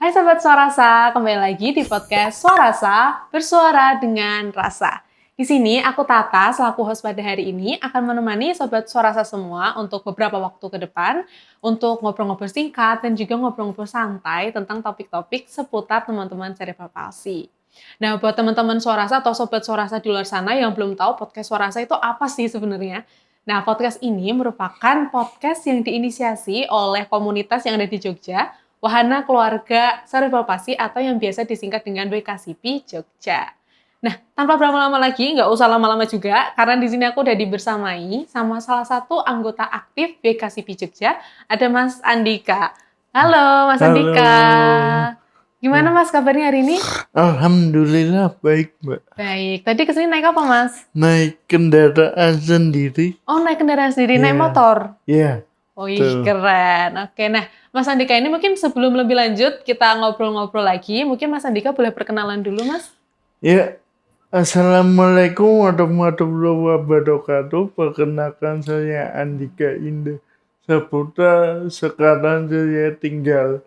Hai Sobat Suarasa, kembali lagi di podcast Suarasa, bersuara dengan rasa. Di sini aku Tata, selaku host pada hari ini, akan menemani Sobat Suarasa semua untuk beberapa waktu ke depan, untuk ngobrol-ngobrol singkat dan juga ngobrol-ngobrol santai tentang topik-topik seputar teman-teman cerebral palsy. Nah, buat teman-teman Suarasa atau Sobat Suarasa di luar sana yang belum tahu podcast Suarasa itu apa sih sebenarnya? Nah, podcast ini merupakan podcast yang diinisiasi oleh komunitas yang ada di Jogja, Wahana Keluarga Cerebral Palsy atau yang biasa disingkat dengan WKCP Jogja. Nah, tanpa berlama-lama lagi, nggak usah lama-lama juga, karena di sini aku udah dibersamai sama salah satu anggota aktif WKCP Jogja, ada Mas Andika. Halo, Mas Andika. Halo. Gimana Mas kabarnya hari ini? Alhamdulillah baik, Mbak. Baik. Tadi kesini naik apa, Mas? Naik kendaraan sendiri. Oh, naik kendaraan sendiri, naik Iya. motor? Iya. Oh, keren. Oke, nah Mas Andika ini mungkin sebelum lebih lanjut kita ngobrol-ngobrol lagi, mungkin Mas Andika boleh perkenalan dulu, Mas? Ya. Assalamualaikum warahmatullahi wabarakatuh. Perkenalkan saya Andika Indah Saputra. Sekarang saya tinggal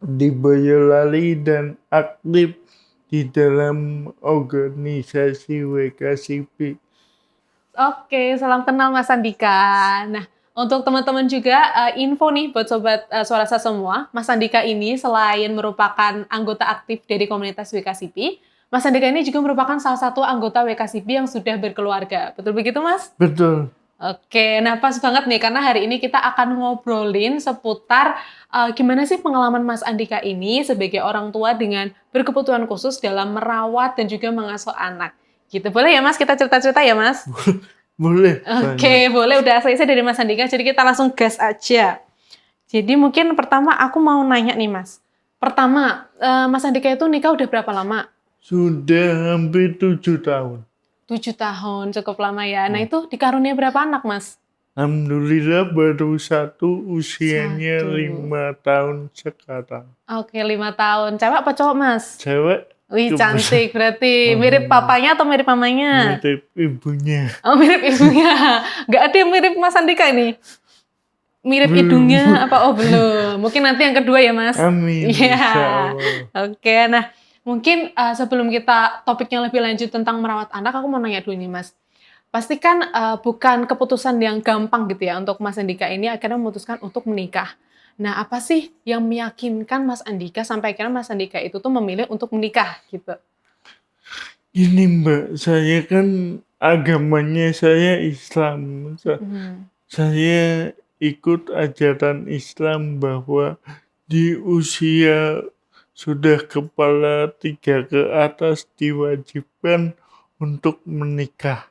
di Boyolali dan aktif di dalam organisasi WKCP. Oke, salam kenal Mas Andika. Nah, untuk teman-teman juga info nih buat Sobat Suarasa semua, Mas Andika ini selain merupakan anggota aktif dari komunitas WKCP, Mas Andika ini juga merupakan salah satu anggota WKCP yang sudah berkeluarga. Betul begitu, Mas? Betul. Oke, nah pas banget nih karena hari ini kita akan ngobrolin seputar gimana sih pengalaman Mas Andika ini sebagai orang tua dengan berkebutuhan khusus dalam merawat dan juga mengasuh anak. Gitu, boleh ya Mas kita cerita-cerita ya Mas? Boleh. Oke, boleh. Udah selesai dari Mas Andika, jadi kita langsung gas aja. Jadi mungkin pertama aku mau nanya nih Mas. Pertama, Mas Andika itu nikah udah berapa lama? Sudah hampir 7 tahun. 7 tahun, cukup lama ya. Nah itu dikarunia berapa anak Mas? Alhamdulillah baru satu, usianya 1. 5 tahun sekarang. Oke, 5 tahun. Cewek apa cowok Mas? Cewek. Wih, cantik. Berarti mirip papanya atau mirip mamanya? Mirip ibunya. Oh, mirip ibunya. Nggak ada yang mirip Mas Andika ini? Mirip Belum. hidungnya apa? Oh, belum. Mungkin nanti yang kedua ya, Mas? Amin. Iya. Insyaallah. Oke, nah mungkin sebelum kita topiknya lebih lanjut tentang merawat anak, aku mau nanya dulu nih, Mas. Pasti kan bukan keputusan yang gampang gitu ya untuk Mas Andika ini akhirnya memutuskan untuk menikah. Nah, apa sih yang meyakinkan Mas Andika sampai akhirnya Mas Andika itu tuh memilih untuk menikah gitu? Ini Mbak, saya kan agamanya saya Islam. Saya ikut ajaran Islam bahwa di usia sudah kepala 3 ke atas diwajibkan untuk menikah.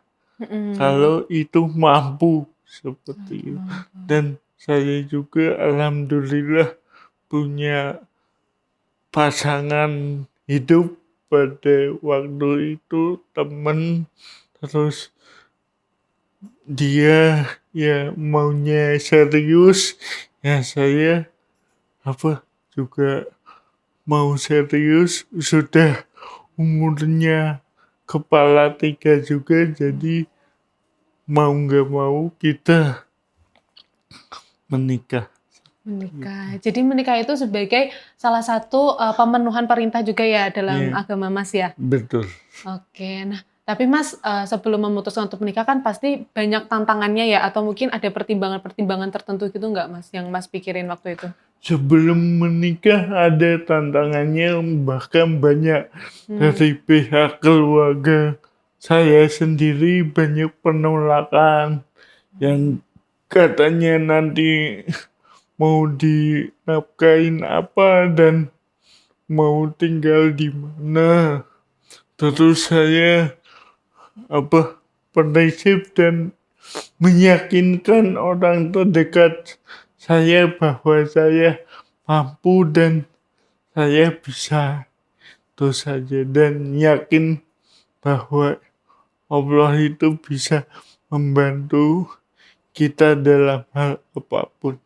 Kalau itu mampu seperti itu. Dan saya juga alhamdulillah punya pasangan hidup pada waktu itu, teman, terus dia ya maunya serius, ya saya juga mau serius, sudah umurnya kepala 3 juga, jadi mau nggak mau kita menikah. Jadi menikah itu sebagai salah satu pemenuhan perintah juga ya dalam agama Mas ya? Betul. Oke, nah tapi Mas sebelum memutuskan untuk menikah kan pasti banyak tantangannya ya atau mungkin ada pertimbangan-pertimbangan tertentu gitu nggak Mas yang Mas pikirin waktu itu? Sebelum menikah ada tantangannya bahkan banyak dari pihak keluarga saya sendiri, banyak penolakan yang katanya nanti mau dinafkain apa dan mau tinggal di mana. Terus saya prinsip dan meyakinkan orang terdekat saya bahwa saya mampu dan saya bisa, itu saja, dan yakin bahwa Allah itu bisa membantu kita dalam hal apapun.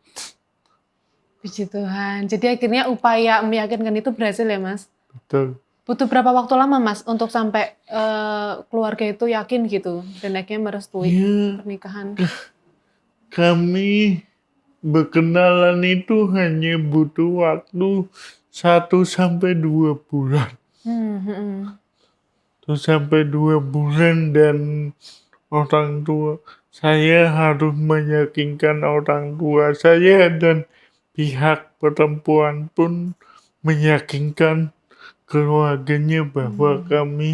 Puji Tuhan. Jadi akhirnya upaya meyakinkan itu berhasil ya Mas? Betul. Butuh berapa waktu lama Mas untuk sampai keluarga itu yakin gitu dan akhirnya merestui pernikahan? Kami berkenalan itu hanya butuh waktu 1-2 bulan. Hmm, hmm. 1-2 bulan dan orang tua saya harus meyakinkan orang tua saya dan pihak perempuan pun meyakinkan keluarganya bahwa kami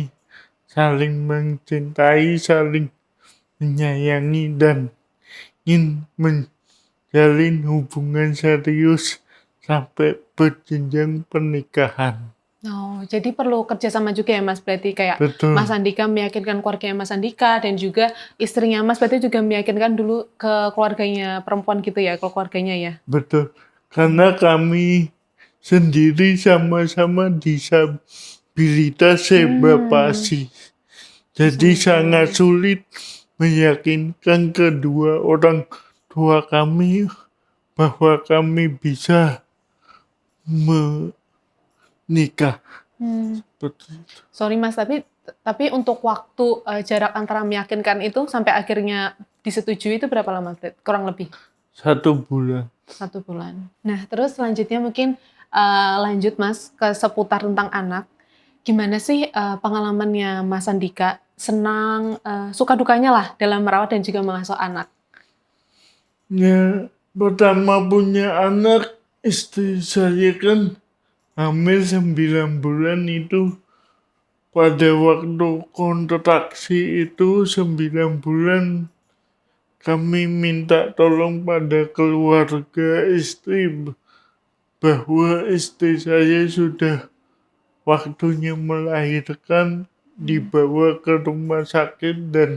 saling mencintai, saling menyayangi dan ingin menjalin hubungan serius sampai berjenjang pernikahan. Oh, jadi perlu kerjasama juga ya Mas, berarti kayak Mas Betul, Andika meyakinkan keluarganya Mas Andika dan juga istrinya Mas berarti juga meyakinkan dulu ke keluarganya perempuan gitu ya, ke keluarganya ya? betul. Karena kami sendiri sama-sama disabilitas sebab Hmm, pasi. bisa Jadi sangat ngerti. sulit meyakinkan kedua orang tua kami bahwa kami bisa menikah. Hmm. Seperti itu. Sorry Mas, tapi untuk waktu jarak antara meyakinkan itu sampai akhirnya disetujui itu berapa lama? Kurang lebih 1 bulan. 1 bulan. Nah, terus selanjutnya mungkin lanjut Mas ke seputar tentang anak. Gimana sih pengalamannya Mas Andika? Senang, suka dukanya lah dalam merawat dan juga mengasuh anak. Ya, pertama punya anak, istri saya kan hamil 9 bulan itu pada waktu kontraksi itu 9 bulan kami minta tolong pada keluarga istri bahwa istri saya sudah waktunya melahirkan dibawa ke rumah sakit dan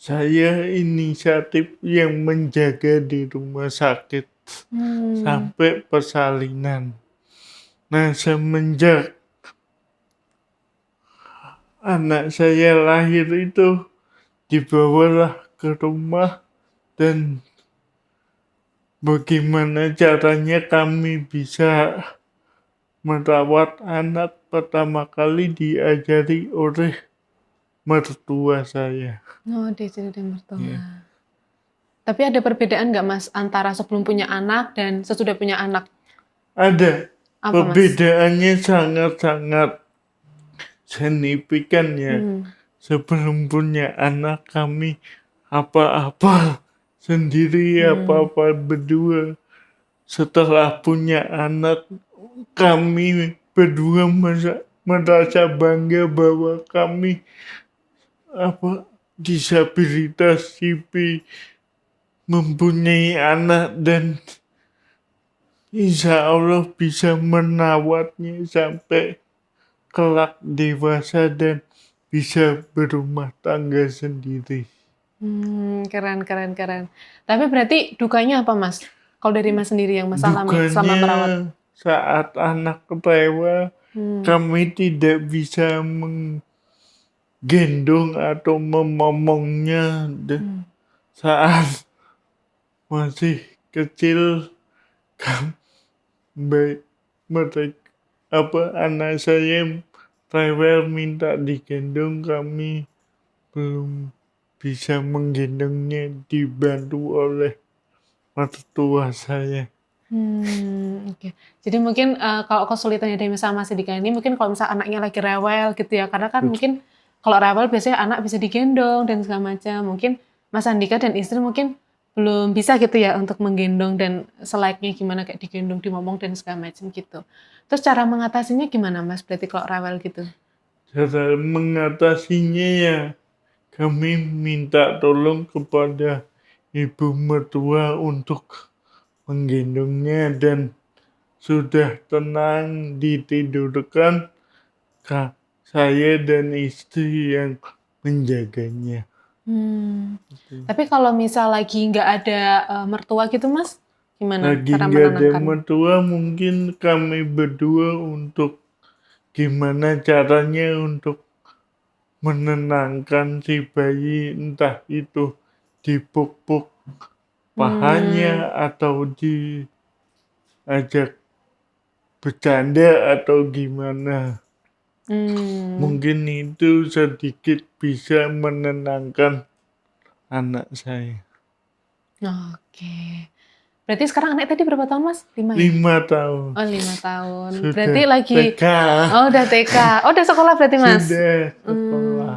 saya inisiatif yang menjaga di rumah sakit Hmm, sampai persalinan. Nah, semenjak anak saya lahir itu dibawalah ke rumah dan bagaimana caranya kami bisa merawat anak pertama kali diajari oleh mertua saya. oh diajari dari mertua. Ya. Tapi ada perbedaan nggak Mas antara sebelum punya anak dan sesudah punya anak? Ada Apa Mas? perbedaannya sangat-sangat signifikan ya. Hmm, Sebelum punya anak kami apa-apa sendiri, hmm, apa-apa berdua. Setelah punya anak kami berdua merasa bangga bahwa kami disabilitas CP mempunyai anak dan insya Allah bisa merawatnya sampai kelak dewasa dan bisa berumah tangga sendiri. keren, keren, keren. Tapi berarti dukanya apa Mas? Kalau dari Mas sendiri yang Mas alami selama Dukanya merawat? saat anak rewel Hmm, kami tidak bisa menggendong atau memomongnya hmm. saat masih kecil. Baik, mereka anak saya rewel minta digendong, kami belum bisa menggendongnya, dibantu oleh mertua saya. Oke. Jadi mungkin, kalau kesulitannya dari sama Mas Andika ini mungkin kalau misal anaknya lagi rewel gitu ya, karena kan Bet- mungkin kalau rewel biasanya anak bisa digendong dan segala macam. Mungkin Mas Andika dan istri mungkin belum bisa gitu ya untuk menggendong dan selayaknya gimana kayak digendong, dimomong dan segala macam gitu. Terus cara mengatasinya gimana Mas berarti kalau rewel gitu? Cara mengatasinya ya kami minta tolong kepada ibu mertua untuk menggendongnya dan sudah tenang ditidurkan, saya dan istri yang menjaganya. Mmm. Tapi kalau misal lagi nggak ada, mertua gitu Mas, gimana Lagi cara nggak ada menenangkan? mertua, mungkin kami berdua untuk gimana caranya untuk menenangkan si bayi, entah itu dipuk-puk pahanya Mmm, atau diajak bercanda atau gimana. mmm. Mungkin itu sedikit bisa menenangkan anak saya. Oke. Berarti sekarang anak tadi berapa tahun Mas? 5 ya? 5 tahun. Oh 5 tahun. Sudah Berarti lagi, TK. oh udah TK. Oh udah sekolah berarti Mas? Sudah sekolah.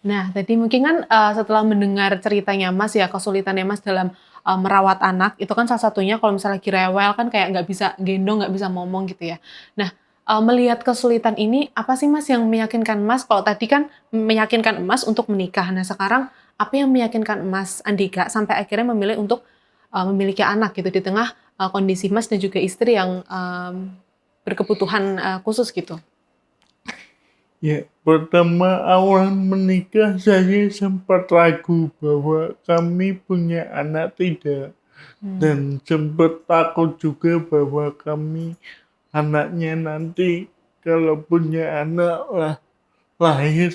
Nah tadi mungkin kan setelah mendengar ceritanya Mas ya, kesulitannya Mas dalam merawat anak, itu kan salah satunya kalau misalnya lagi rewel kan kayak nggak bisa gendong, nggak bisa ngomong gitu ya. Nah melihat kesulitan ini, apa sih Mas yang meyakinkan Mas? Kalau tadi kan meyakinkan Mas untuk menikah. Nah sekarang apa yang meyakinkan Mas Andika sampai akhirnya memilih untuk memiliki anak gitu di tengah kondisi Mas dan juga istri yang berkebutuhan khusus gitu? Ya, pertama awal menikah saya sempat ragu bahwa kami punya anak tidak. Dan sempat takut juga bahwa kami anaknya nanti kalau punya anak lahir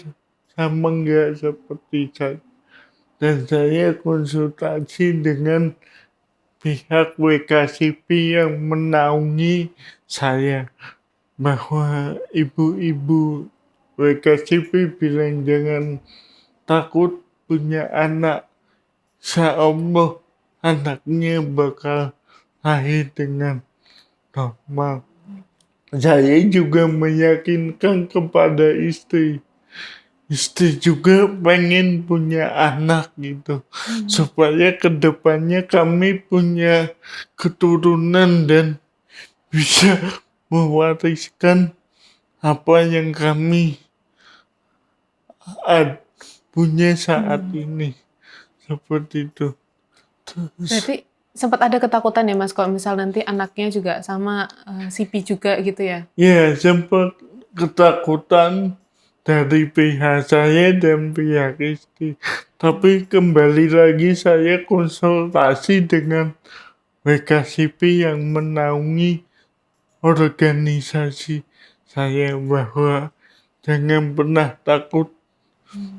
sama enggak seperti saya. Dan saya konsultasi dengan pihak WKSIP yang menaungi saya bahwa ibu-ibu WKSIP bilang jangan takut punya anak, insya Allah anaknya bakal lahir dengan normal. Saya juga meyakinkan kepada istri. Istri juga pengen punya anak gitu. Supaya kedepannya kami punya keturunan dan bisa mewariskan apa yang kami punya saat ini. Seperti itu. Terus, Berarti sempat ada ketakutan ya Mas kalau misal nanti anaknya juga sama Sipi juga gitu ya? ya sempat ketakutan dari pihak saya dan pihak istri. Tapi kembali lagi saya konsultasi dengan WKSIP yang menaungi organisasi saya bahwa jangan pernah takut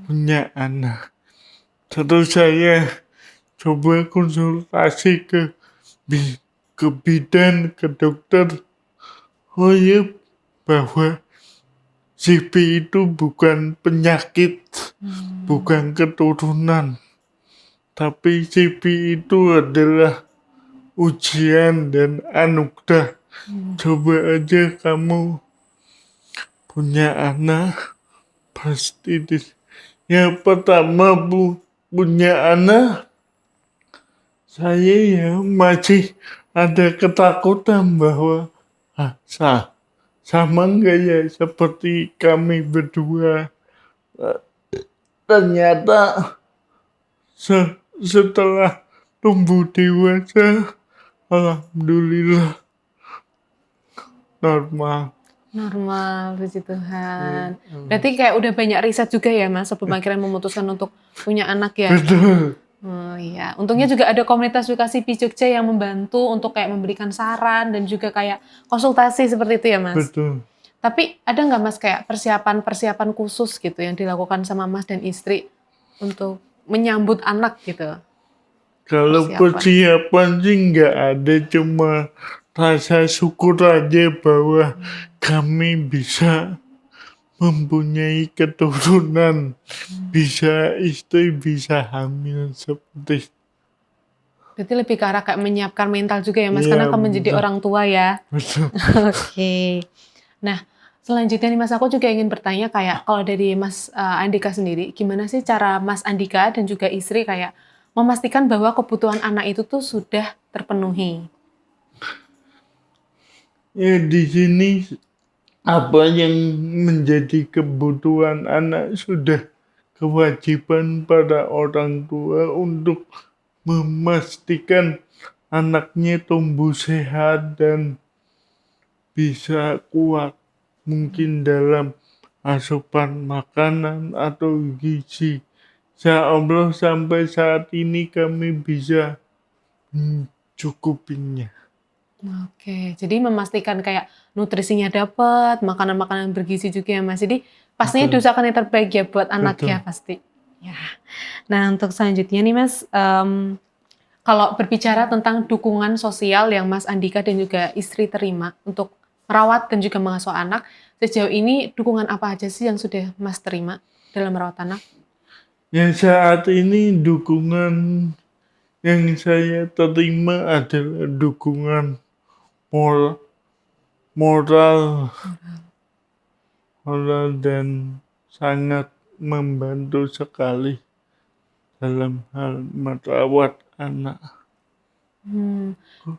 punya anak. Terus saya coba konsultasi ke bidan, ke dokter. Oh iya, bahwa CP itu bukan penyakit, bukan keturunan. Tapi CP itu adalah ujian dan anugerah. Coba aja kamu punya anak, pasti yang pertama punya anak, saya ya masih ada ketakutan bahwa sama enggak ya seperti kami berdua. Ternyata setelah tumbuh dewasa, alhamdulillah normal. Normal, puji Tuhan. Berarti kayak udah banyak riset juga ya Mas sebelum akhirnya memutuskan untuk punya anak ya? Betul. Oh iya, untungnya juga ada komunitas WKSIP Jogja yang membantu untuk kayak memberikan saran dan juga kayak konsultasi seperti itu ya Mas? Betul. Tapi ada nggak Mas kayak persiapan khusus gitu yang dilakukan sama Mas dan istri untuk menyambut anak gitu? Kalau persiapan sih nggak ada, cuma rasa syukur aja bahwa kami bisa mempunyai keturunan, bisa istri bisa hamil seperti. Berarti lebih ke arah kayak menyiapkan mental juga ya Mas, Iya, karena akan menjadi betul. orang tua ya. Betul. Oke. Nah, selanjutnya nih Mas, aku juga ingin bertanya kayak kalau dari Mas Andika sendiri, gimana sih cara Mas Andika dan juga istri kayak memastikan bahwa kebutuhan anak itu tuh sudah terpenuhi? Ya di sini apa yang menjadi kebutuhan anak sudah kewajiban pada orang tua untuk memastikan anaknya tumbuh sehat dan bisa kuat, mungkin dalam asupan makanan atau gizi. Insya Allah sampai saat ini kami bisa mencukupinya. Oke, jadi memastikan kayak nutrisinya dapat, makanan-makanan bergizi juga ya Mas. Jadi pastinya Betul. diusahakan yang terbaik ya buat anaknya Betul. pasti. Ya. Nah untuk selanjutnya nih Mas, kalau berbicara tentang dukungan sosial yang Mas Andika dan juga istri terima untuk merawat dan juga mengasuh anak, sejauh ini dukungan apa aja sih yang sudah Mas terima dalam merawat anak? Ya saat ini dukungan yang saya terima adalah dukungan moral, moral dan sangat membantu sekali dalam hal merawat anak.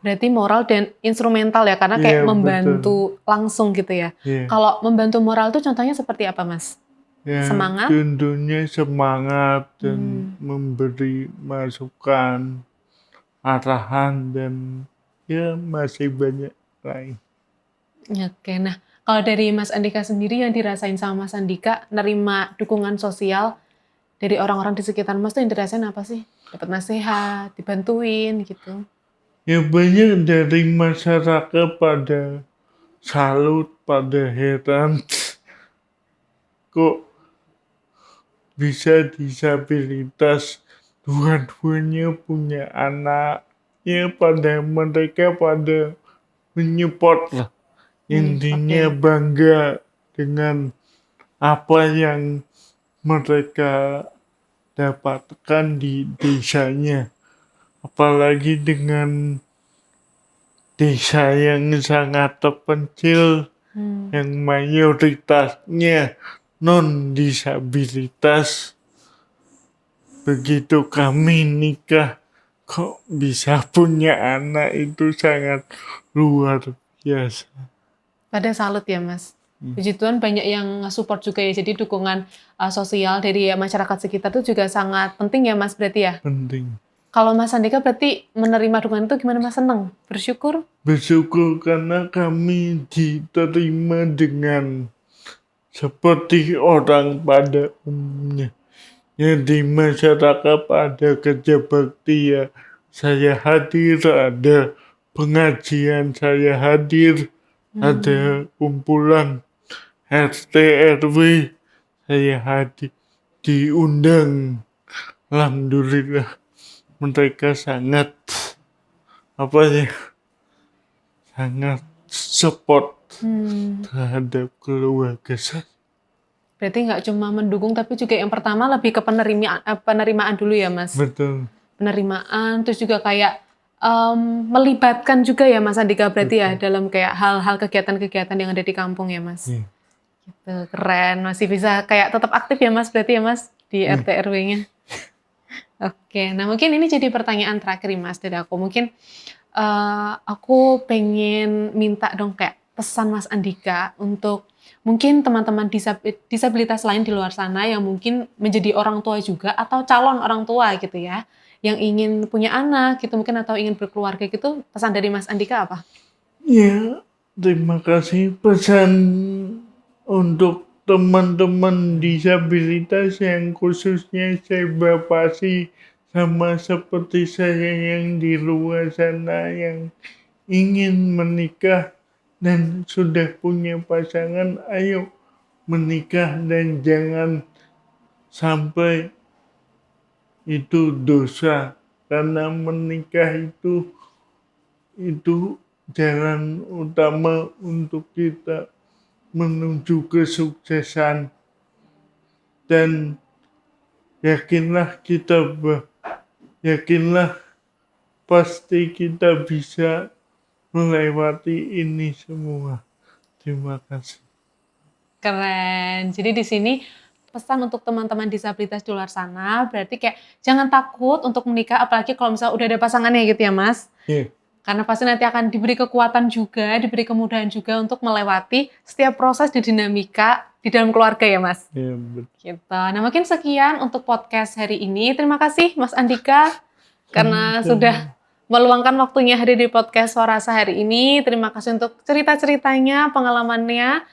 Berarti moral dan instrumental ya, karena kayak Iya, membantu langsung gitu ya. Iya. Kalau membantu moral itu contohnya seperti apa, Mas? Ya, Semangat? tentunya semangat dan memberi masukan, arahan, dan ya masih banyak lain. Oke, nah kalau dari Mas Andika sendiri yang dirasain sama Mas Andika, nerima dukungan sosial dari orang-orang di sekitar Mas tuh yang dirasain apa sih? Dapat nasihat, dibantuin gitu. Ya banyak dari masyarakat pada salut, pada heran, kok bisa disabilitas, dua-duanya punya anak. Ya mereka pada menyupport lah. Intinya Oke. bangga dengan apa yang mereka dapatkan di desanya. Apalagi dengan desa yang sangat terpencil, yang mayoritasnya non-disabilitas. Begitu kami nikah, kok bisa punya anak, itu sangat luar biasa. Pada salut ya Mas. Puji Tuhan banyak yang support juga ya, jadi dukungan sosial dari masyarakat sekitar itu juga sangat penting ya Mas berarti ya. Penting. Kalau Mas Andika berarti menerima dukungan itu gimana Mas? Seneng? Bersyukur? Bersyukur karena kami diterima dengan seperti orang pada umumnya. Yang di masyarakat ada kerja bakti ya, saya hadir, ada pengajian saya hadir, ada kumpulan RT RW saya hadir, diundang. Alhamdulillah mereka sangat sangat support terhadap keluarga saya. Berarti nggak cuma mendukung, tapi juga yang pertama lebih ke penerimaan dulu ya Mas. Betul. Penerimaan, terus juga kayak melibatkan juga ya Mas Andika berarti ya dalam kayak hal-hal kegiatan-kegiatan yang ada di kampung ya Mas. Iya. Gitu, keren. Masih bisa kayak tetap aktif ya Mas berarti ya Mas di RT RW-nya. Oke, nah mungkin ini jadi pertanyaan terakhir nih, Mas dari aku. Mungkin aku pengen minta dong kayak pesan Mas Andika untuk mungkin teman-teman disabilitas lain di luar sana yang mungkin menjadi orang tua juga atau calon orang tua gitu ya, yang ingin punya anak gitu mungkin atau ingin berkeluarga gitu, pesan dari Mas Andika apa? Ya, terima kasih. Pesan untuk teman-teman disabilitas yang khususnya saya batasi sama seperti saya yang di luar sana yang ingin menikah dan sudah punya pasangan, ayo menikah dan jangan sampai itu dosa, karena menikah itu jalan utama untuk kita menuju kesuksesan. Dan yakinlah pasti kita bisa melewati ini semua. Terima kasih. Keren. Jadi di sini pesan untuk teman-teman disabilitas di luar sana berarti kayak jangan takut untuk menikah apalagi kalau misalnya udah ada pasangannya gitu ya Mas. Yeah. Karena pasti nanti akan diberi kekuatan juga, diberi kemudahan juga untuk melewati setiap proses di dinamika di dalam keluarga ya Mas. Yeah, betul. Gitu. Nah mungkin sekian untuk podcast hari ini. Terima kasih Mas Andika karena sudah meluangkan waktunya hadir di podcast Suarasa hari ini. Terima kasih untuk cerita-ceritanya, pengalamannya.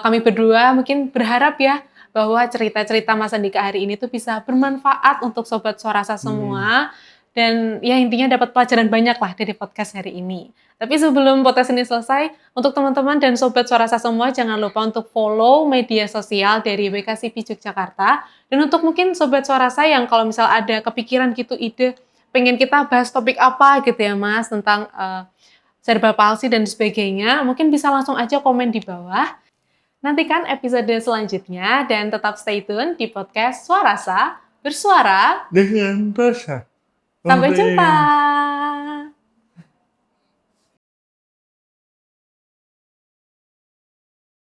Kami berdua mungkin berharap ya bahwa cerita-cerita Mas Andika hari ini tuh bisa bermanfaat untuk Sobat Suarasa semua. Dan ya intinya dapat pelajaran banyak lah dari podcast hari ini. Tapi sebelum podcast ini selesai, untuk teman-teman dan Sobat Suarasa semua jangan lupa untuk follow media sosial dari WKSIP Yogyakarta. Dan untuk mungkin Sobat Suarasa yang kalau misal ada kepikiran gitu ide, pengen kita bahas topik apa gitu ya Mas, tentang cerebral palsy dan sebagainya, mungkin bisa langsung aja komen di bawah. Nantikan episode selanjutnya dan tetap stay tune di podcast Suarasa, bersuara dengan rasa. Sampai Oke. jumpa.